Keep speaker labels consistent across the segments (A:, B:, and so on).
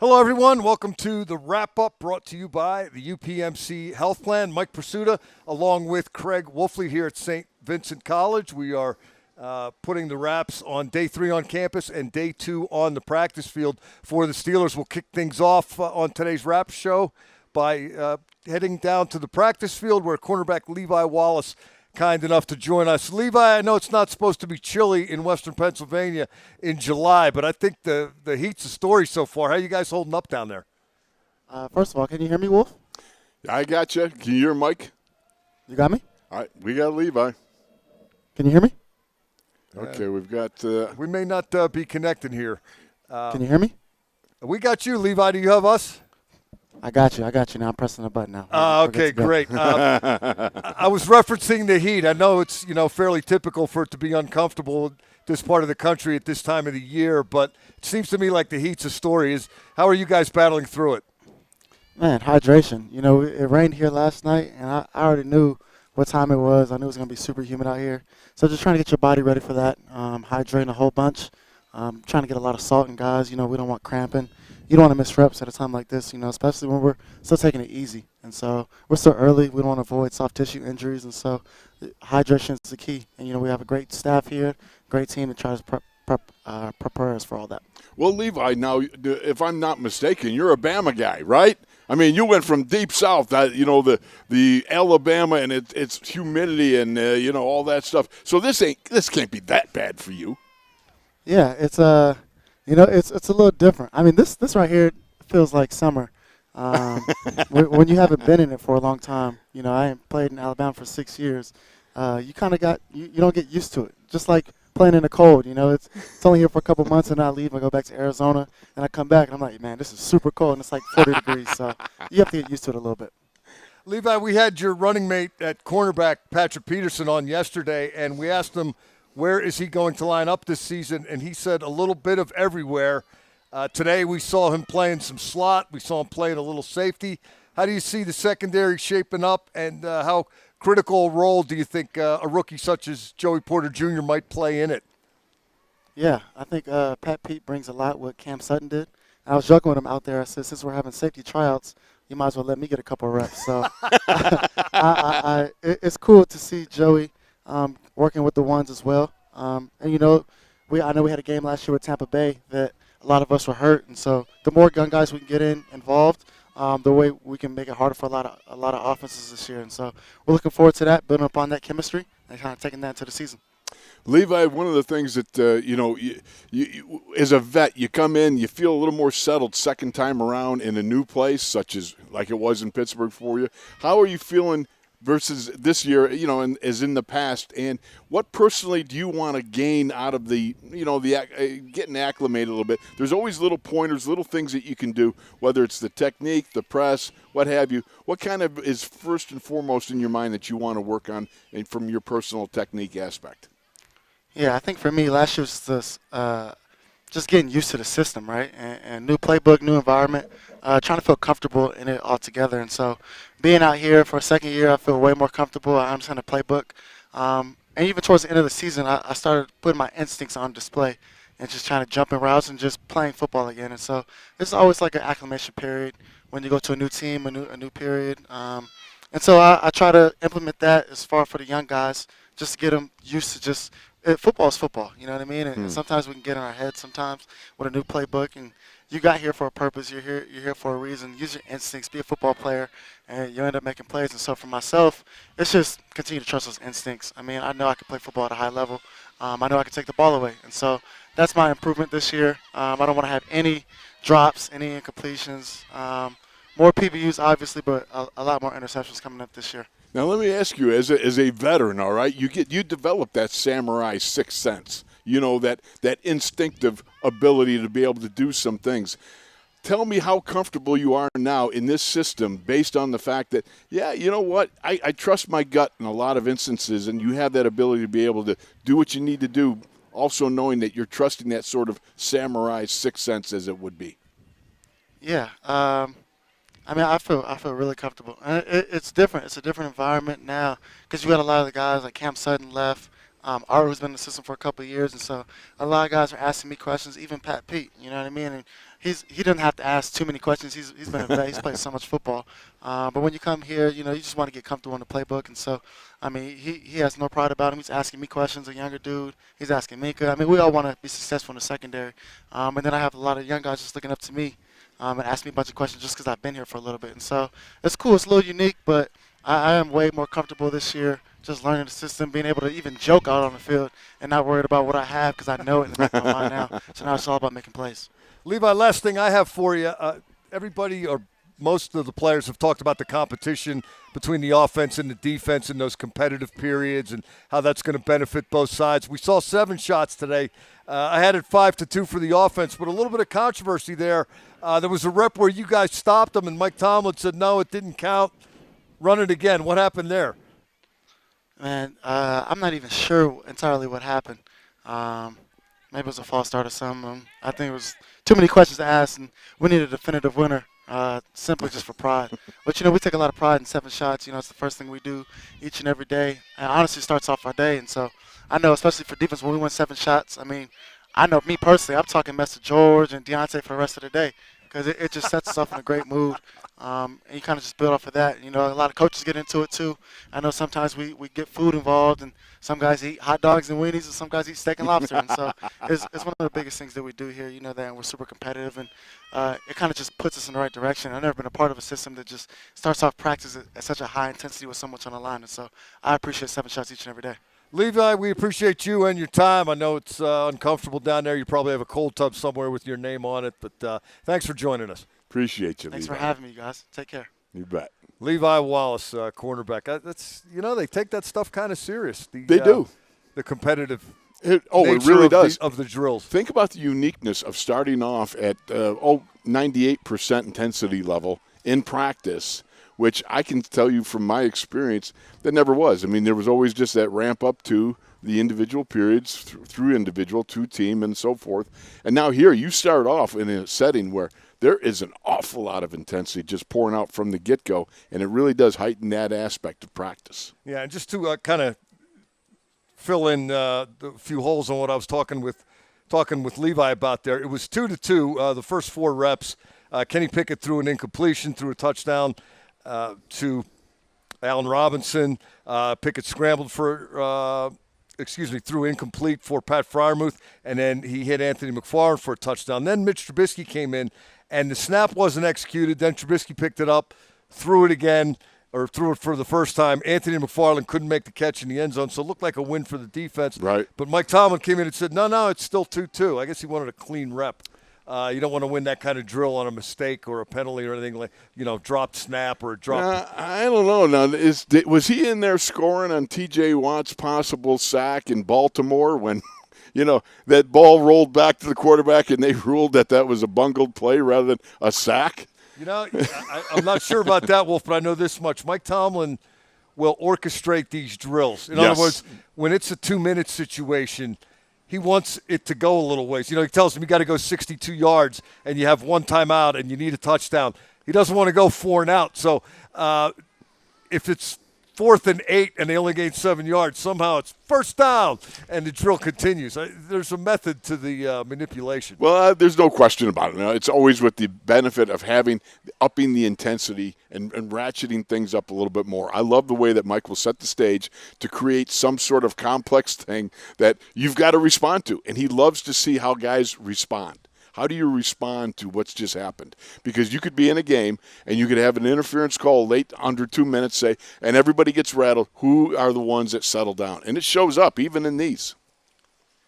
A: Hello, everyone. Welcome to the wrap up brought to you by the UPMC Health Plan. Mike Prisuta, along with Craig Wolfley here at St. Vincent College. We are putting the wraps on day 3 on campus and day 2 on the practice field for the Steelers. We'll kick things off on today's wrap show by heading down to the practice field where cornerback Levi Wallace kind enough to join us. Levi, I know it's not supposed to be chilly in Western Pennsylvania in July, but I think the heat's the story so far. How you guys holding up down there?
B: First of all, can you hear me, Wolf?
C: I got you. Can you hear Mike?
B: You got me?
C: All right, we got Levi.
B: Can you hear me?
C: Okay, we've got.
A: We may not be connecting here.
B: Can you hear me?
A: We got you, Levi. Do you have us?
B: I got you. Now I'm pressing the button now.
A: Okay, great. I was referencing the heat. I know it's fairly typical for it to be uncomfortable in this part of the country at this time of the year, but it seems to me like the heat's a story. How are you guys battling through it?
B: Man, hydration. It rained here last night, and I already knew what time it was. I knew it was going to be super humid out here. So just trying to get your body ready for that, hydrating a whole bunch, trying to get a lot of salt in guys. We don't want cramping. You don't want to miss reps at a time like this, especially when we're still taking it easy. And so we're still early. We don't want to avoid soft tissue injuries. And so hydration is the key. And, we have a great staff here, great team that tries to prepare us for all that.
C: Well, Levi, now, if I'm not mistaken, you're a Bama guy, right? I mean, you went from deep south, the Alabama and its humidity and, all that stuff. So this can't be that bad for you.
B: Yeah, it's it's a little different. I mean, this right here feels like summer. When you haven't been in it for a long time, I ain't played in Alabama for 6 years. You kind of you don't get used to it. Just like playing in the cold, it's only here for a couple months, and I leave. I go back to Arizona, and I come back, and I'm like, man, this is super cold, and it's like 40 degrees. So you have to get used to it a little bit.
A: Levi, we had your running mate at cornerback, Patrick Peterson, on yesterday, and we asked him, where is he going to line up this season? And he said a little bit of everywhere. Today we saw him playing some slot. We saw him playing a little safety. How do you see the secondary shaping up, and how critical a role do you think a rookie such as Joey Porter Jr. might play in it?
B: Yeah, I think Pat Pete brings a lot what Cam Sutton did. I was joking with him out there. I said, since we're having safety tryouts, you might as well let me get a couple of reps. So it's cool to see Joey working with the ones as well. And, I know we had a game last year with Tampa Bay that a lot of us were hurt. And so the more young guys we can get involved, the way we can make it harder for a lot of offenses this year. And so we're looking forward to that, building upon that chemistry and kind of taking that into the season.
C: Levi, one of the things that, you, as a vet, you come in, you feel a little more settled second time around in a new place, such as like it was in Pittsburgh for you. How are you feeling versus this year, and as in the past, and what personally do you want to gain out of the getting acclimated a little bit? There's always little pointers, little things that you can do, whether it's the technique, the press, what have you. What kind of is first and foremost in your mind that you want to work on and from your personal technique aspect?
B: Yeah, I think for me, last year was this, just getting used to the system, right? And new playbook, new environment, trying to feel comfortable in it all together. And so being out here for a second year, I feel way more comfortable. I understand the playbook. And even towards the end of the season, I started putting my instincts on display and just trying to jump in routes and just playing football again. And so it's always like an acclimation period when you go to a new team, a new period. And so I try to implement that as far for the young guys, just to get them used to just football is football, you know what I mean? And sometimes we can get in our heads sometimes with a new playbook. And you got here for a purpose. You're here for a reason. Use your instincts. Be a football player, and you end up making plays. And so for myself, it's just continue to trust those instincts. I mean, I know I can play football at a high level. I know I can take the ball away. And so that's my improvement this year. I don't want to have any drops, any incompletions. More PBUs, obviously, but a lot more interceptions coming up this year.
C: Now let me ask you, as a veteran, all right, you develop that samurai sixth sense, that instinctive ability to be able to do some things. Tell me how comfortable you are now in this system based on the fact that, yeah, you know what, I trust my gut in a lot of instances, and you have that ability to be able to do what you need to do, also knowing that you're trusting that sort of samurai sixth sense as it would be.
B: Yeah, I feel really comfortable. And it's different. It's a different environment now because you got a lot of the guys like Cam Sutton left. Art, who's been in the system for a couple of years, and so a lot of guys are asking me questions. Even Pat Pete, you know what I mean? And he doesn't have to ask too many questions. He's been a vet. He's played so much football. But when you come here, you just want to get comfortable in the playbook, and so I mean he has no pride about him. He's asking me questions. A younger dude, he's asking Minka. I mean, we all want to be successful in the secondary, and then I have a lot of young guys just looking up to me. And ask me a bunch of questions just because I've been here for a little bit. And so it's cool. It's a little unique, but I am way more comfortable this year just learning the system, being able to even joke out on the field and not worried about what I have because I know it in the back of my mind now. So now it's all about making plays.
A: Levi, last thing I have for you, everybody or most of the players have talked about the competition between the offense and the defense in those competitive periods and how that's going to benefit both sides. We saw 7 shots today. I had it 5-2 for the offense, but a little bit of controversy there. There was a rep where you guys stopped them, and Mike Tomlin said, no, it didn't count. Run it again. What happened there?
B: Man, I'm not even sure entirely what happened. Maybe it was a false start or something. I think it was too many questions to ask, and we need a definitive winner simply just for pride. But, we take a lot of pride in 7 shots. It's the first thing we do each and every day. And honestly, it starts off our day. And so I know, especially for defense, when we win 7 shots, I mean, I know me personally, I'm talking Mr. George and Deontay for the rest of the day because it just sets us off in a great mood. And you kind of just build off of that. A lot of coaches get into it too. I know sometimes we get food involved, and some guys eat hot dogs and weenies, and some guys eat steak and lobster. And so it's one of the biggest things that we do here. That, and we're super competitive, and it kind of just puts us in the right direction. I've never been a part of a system that just starts off practice at such a high intensity with so much on the line. And so I appreciate 7 shots each and every day.
A: Levi, we appreciate you and your time. I know it's uncomfortable down there. You probably have a cold tub somewhere with your name on it, but thanks for joining us.
C: Appreciate you,
B: Thanks
C: Levi.
B: for having me, guys. Take care.
C: You bet.
A: Levi Wallace, cornerback. That's they take that stuff kind of serious.
C: They do.
A: The competitive.
C: It
A: nature
C: really
A: of
C: does.
A: of the drills.
C: Think about the uniqueness of starting off at 98% intensity level in practice, which I can tell you from my experience that never was. I mean, there was always just that ramp up to the individual periods through individual to team and so forth. And now here you start off in a setting where there is an awful lot of intensity just pouring out from the get-go, and it really does heighten that aspect of practice.
A: Yeah, and just to kind of fill in the few holes on what I was talking with Levi about there, it was 2-2 the first 4 reps. Kenny Pickett threw an incompletion, threw a touchdown to Allen Robinson. Pickett scrambled threw incomplete for Pat Freiermuth, and then he hit Anthony McFarland for a touchdown. Then Mitch Trubisky came in, and the snap wasn't executed. Then Trubisky picked it up, threw it again, or threw it for the first time. Anthony McFarland couldn't make the catch in the end zone, so it looked like a win for the defense.
C: Right.
A: But Mike Tomlin came in and said, no, it's still 2-2. I guess he wanted a clean rep. You don't want to win that kind of drill on a mistake or a penalty or anything like, dropped snap or a drop.
C: I don't know. Now, was he in there scoring on T.J. Watt's possible sack in Baltimore when, that ball rolled back to the quarterback and they ruled that was a bungled play rather than a sack?
A: I'm not sure about that, Wolf, but I know this much. Mike Tomlin will orchestrate these drills. In other words, when it's a 2-minute situation, he wants it to go a little ways. He tells him you got to go 62 yards and you have 1 timeout and you need a touchdown. He doesn't want to go 4 and out. So if it's 4th and 8 and they only gain 7 yards, somehow it's first down and the drill continues. There's a method to the manipulation.
C: Well, there's no question about it. It's always with the benefit of upping the intensity and ratcheting things up a little bit more. I love the way that Mike will set the stage to create some sort of complex thing that you've got to respond to, and he loves to see how guys respond. How do you respond to what's just happened? Because you could be in a game and you could have an interference call late under 2 minutes, say, and everybody gets rattled. Who are the ones that settle down? And it shows up even in these.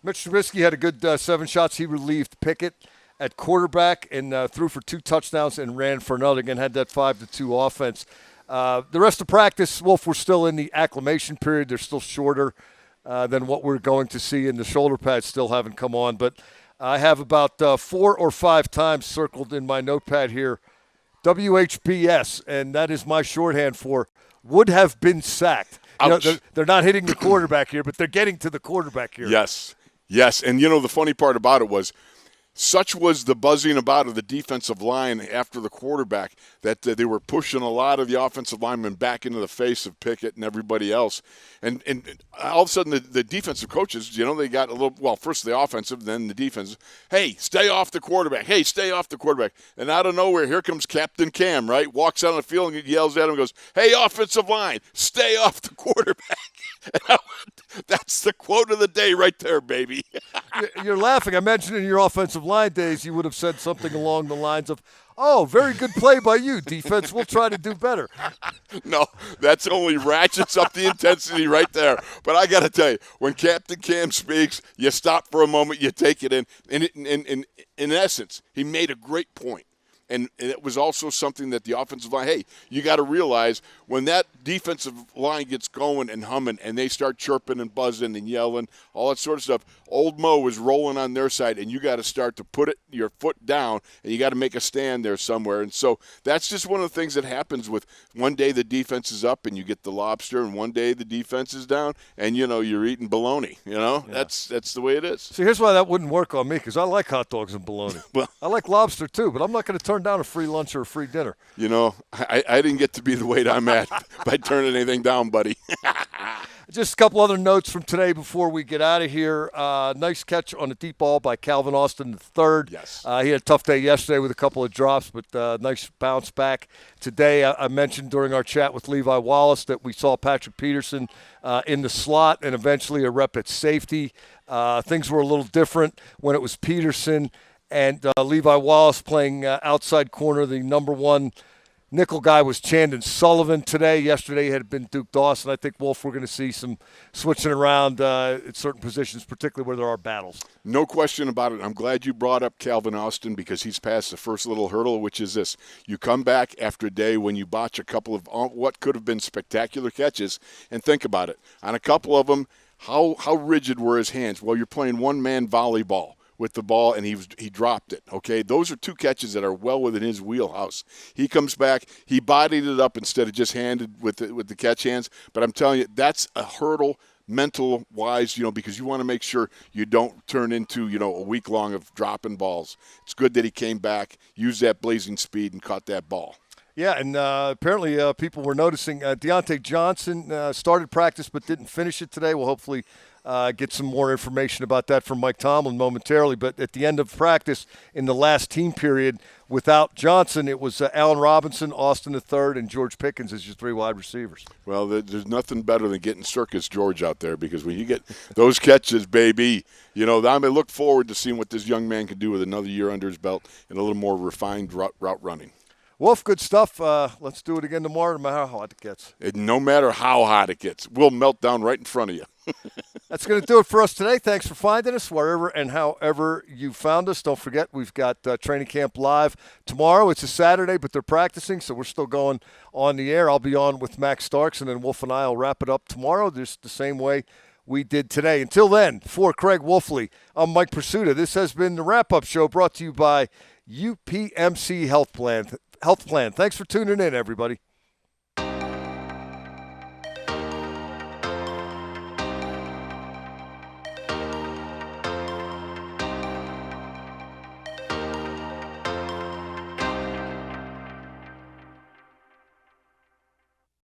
A: Mitch Trubisky had a good 7 shots. He relieved Pickett at quarterback and threw for 2 touchdowns and ran for another. Again, had that 5-2 offense. The rest of practice, Wolf, we're still in the acclimation period. They're still shorter than what we're going to see, and the shoulder pads still haven't come on. But I have about 4 or 5 times circled in my notepad here, WHBS, and that is my shorthand for would have been sacked. They're not hitting the quarterback here, but they're getting to the quarterback here.
C: Yes. And, the funny part about it was Such was the buzzing about of the defensive line after the quarterback that they were pushing a lot of the offensive linemen back into the face of Pickett and everybody else. And all of a sudden, the defensive coaches, they got a little, well, first the offensive, then the defensive. Hey, stay off the quarterback. Hey, stay off the quarterback. And out of nowhere, here comes Captain Cam, right? Walks out on the field and yells at him and goes, hey, offensive line, stay off the quarterback. That's the quote of the day right there, baby.
A: You're laughing. I mentioned in your offensive line days, you would have said something along the lines of, oh, very good play by you, defense. We'll try to do better.
C: No, that's only ratchets up the intensity right there. But I got to tell you, when Captain Cam speaks, you stop for a moment, you take it in. In essence, he made a great point. And it was also something that the offensive line, hey, you got to realize when that defensive line gets going and humming and they start chirping and buzzing and yelling, all that sort of stuff, Old Mo is rolling on their side, and you got to start to put your foot down, and you got to make a stand there somewhere. And so that's just one of the things that happens with one day the defense is up and you get the lobster, and one day the defense is down and, you're eating bologna. Yeah. That's the way it is.
A: See, here's why that wouldn't work on me, because I like hot dogs and bologna.
C: Well,
A: I like lobster too, but I'm not going to turn down a free lunch or a free dinner.
C: I didn't get to be the weight I'm at by turning anything down, buddy.
A: Just a couple other notes from today before we get out of here. Nice catch on a deep ball by Calvin Austin III.
C: Yes.
A: He had a tough day yesterday with a couple of drops, but nice bounce back today. I mentioned during our chat with Levi Wallace that we saw Patrick Peterson in the slot and eventually a rep at safety. Things were a little different when it was Peterson and Levi Wallace playing outside corner. The number one nickel guy was Chandon Sullivan today. Yesterday had been Duke Dawson. I think, Wolf, we're going to see some switching around at certain positions, particularly where there are battles.
C: No question about it. I'm glad you brought up Calvin Austin because he's passed the first little hurdle, which is this. You come back after a day when you botch a couple of what could have been spectacular catches, and think about it. On a couple of them, how rigid were his hands? Well, you're playing one-man volleyball with the ball, and he dropped it, okay? Those are two catches that are well within his wheelhouse. He comes back, he bodied it up instead of just handed with the catch hands. But I'm telling you, that's a hurdle mental-wise, because you want to make sure you don't turn into, a week long of dropping balls. It's good that he came back, used that blazing speed, and caught that ball.
A: Yeah, and apparently people were noticing Deontay Johnson started practice but didn't finish it today. We'll hopefully get some more information about that from Mike Tomlin momentarily. But at the end of practice in the last team period, without Johnson, it was Allen Robinson, Austin III, and George Pickens as your three wide receivers.
C: Well, there's nothing better than getting Circus George out there, because when you get those catches, baby, I look forward to seeing what this young man can do with another year under his belt and a little more refined route running.
A: Wolf, good stuff. Let's do it again tomorrow, no matter how hot it gets.
C: No matter how hot it gets, we'll melt down right in front of you.
A: That's going to do it for us today. Thanks for finding us wherever and however you found us. Don't forget, we've got training camp live tomorrow. It's a Saturday, but they're practicing, so we're still going on the air. I'll be on with Max Starks, and then Wolf and I will wrap it up tomorrow just the same way we did today. Until then, for Craig Wolfley, I'm Mike Prisuta. This has been the Wrap-Up Show brought to you by UPMC Health Plan. Thanks for tuning in, everybody.